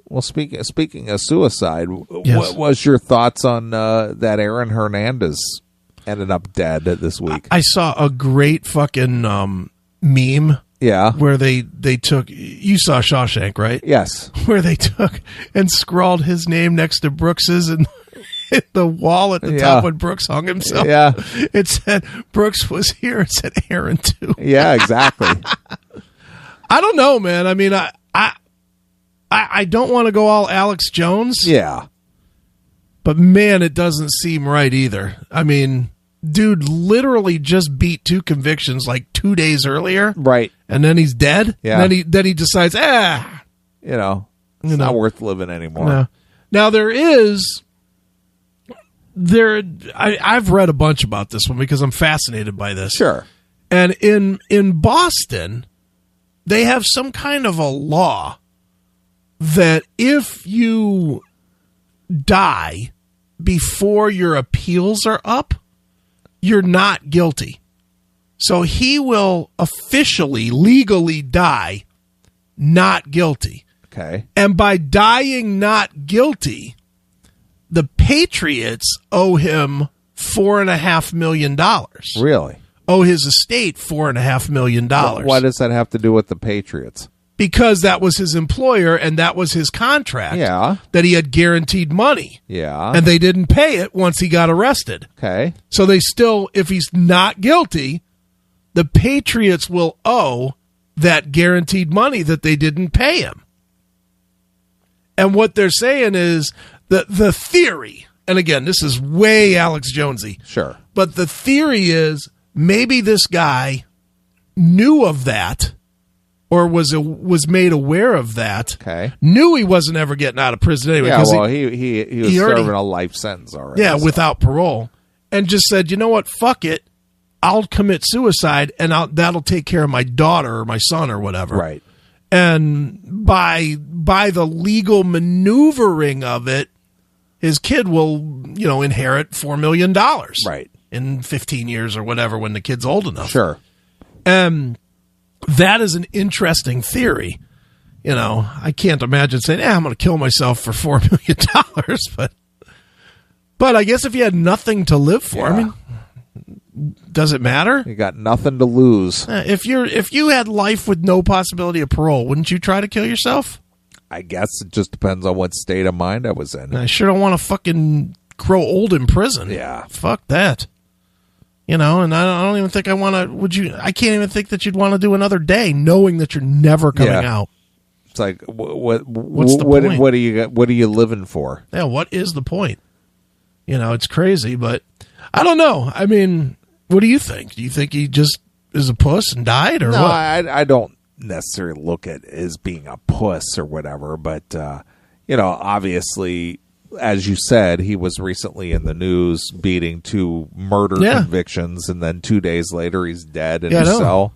Well, speaking of suicide, Yes. what was your thoughts on that Aaron Hernandez ended up dead this week? I saw a great fucking meme. Yeah. Where they took, you saw Shawshank, right? Yes. Where they took and scrawled his name next to Brooks's and hit the wall at the top when Brooks hung himself. Yeah. It said Brooks was here. It said Aaron too. Yeah, exactly. I don't know, man. I mean, I don't want to go all Alex Jones. Yeah. But man, it doesn't seem right either. I mean, dude literally just beat 2 convictions like 2 days earlier. Right. And then he's dead. Yeah. And then he decides, it's not worth living anymore. No. Now I've read a bunch about this one because I'm fascinated by this. Sure. And in Boston, they have some kind of a law that if you die before your appeals are up, you're not guilty. So he will officially, legally die not guilty. Okay. And by dying not guilty, the Patriots owe him $4.5 million. Really? Owe his estate $4.5 million. Why does that have to do with the Patriots? Because that was his employer and that was his contract. Yeah. That he had guaranteed money. Yeah. And they didn't pay it once he got arrested. Okay. So they still, if he's not guilty, the Patriots will owe that guaranteed money that they didn't pay him. And what they're saying is that the theory, and again, this is way Alex Jonesy. Sure. But the theory is maybe this guy knew of that or was made aware of that. Okay. Knew he wasn't ever getting out of prison anyway. Yeah, well, he was serving a life sentence already. Yeah, so. without parole. And just said, you know what, fuck it. I'll commit suicide, and that'll take care of my daughter or my son or whatever. Right. And by the legal maneuvering of it, his kid will, inherit $4 million. Right. In 15 years or whatever when the kid's old enough. Sure. That is an interesting theory. I can't imagine saying, I'm going to kill myself for $4 million. But I guess if you had nothing to live for, yeah. I mean, does it matter? You got nothing to lose. If you had life with no possibility of parole, wouldn't you try to kill yourself? I guess it just depends on what state of mind I was in. I sure don't want to fucking grow old in prison. Yeah. Fuck that. And I don't even think I want to. I can't even think that you'd want to do another day knowing that you're never coming out. It's like, what's the point? What are you living for? Yeah, what is the point? It's crazy, but I don't know. I mean, what do you think? Do you think he just is a puss and died, or no, what? I don't necessarily look at it as being a puss or whatever, but obviously, as you said, he was recently in the news beating 2 murder convictions, and then 2 days later he's dead in his cell.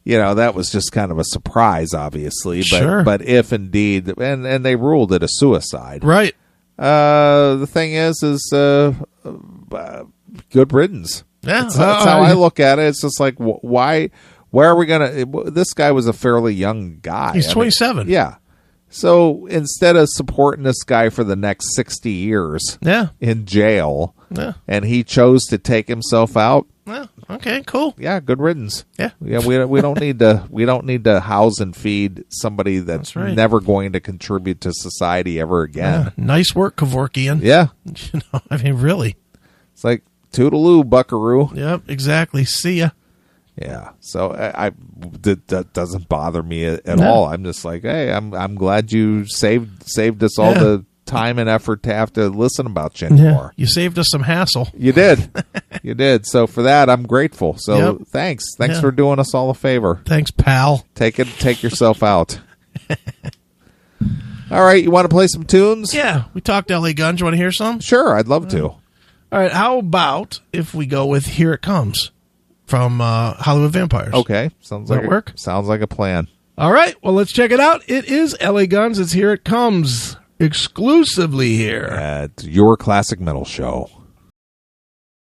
That was just kind of a surprise, obviously. But if indeed, and they ruled it a suicide, right? The thing is good riddance. Yeah, that's how I look at it. It's just like, why? Where are we gonna? This guy was a fairly young guy. He's 27. Yeah. So instead of supporting this guy for the next 60 years in jail, and he chose to take himself out. Yeah. Okay. Cool. Yeah. Good riddance. Yeah. Yeah. We don't need to house and feed somebody that's never going to contribute to society ever again. Yeah. Nice work, Kevorkian. Yeah. I mean, really. It's like toodaloo, buckaroo. Yep. Exactly. See ya. Yeah, so that doesn't bother me at all. I'm just like, hey, I'm glad you saved us all the time and effort to have to listen about you anymore. You saved us some hassle. You did, you did. So for that, I'm grateful. So thanks for doing us all a favor. Thanks, pal. Take yourself out. All right, you want to play some tunes? Yeah, we talked LA Guns. You want to hear some? Sure, I'd love to. All right, how about if we go with "Here It Comes" from Hollywood Vampires? Okay, sounds like a plan. All right, well, let's check it out. It is LA Guns. It's "Here It Comes" exclusively here at Your Classic Metal Show.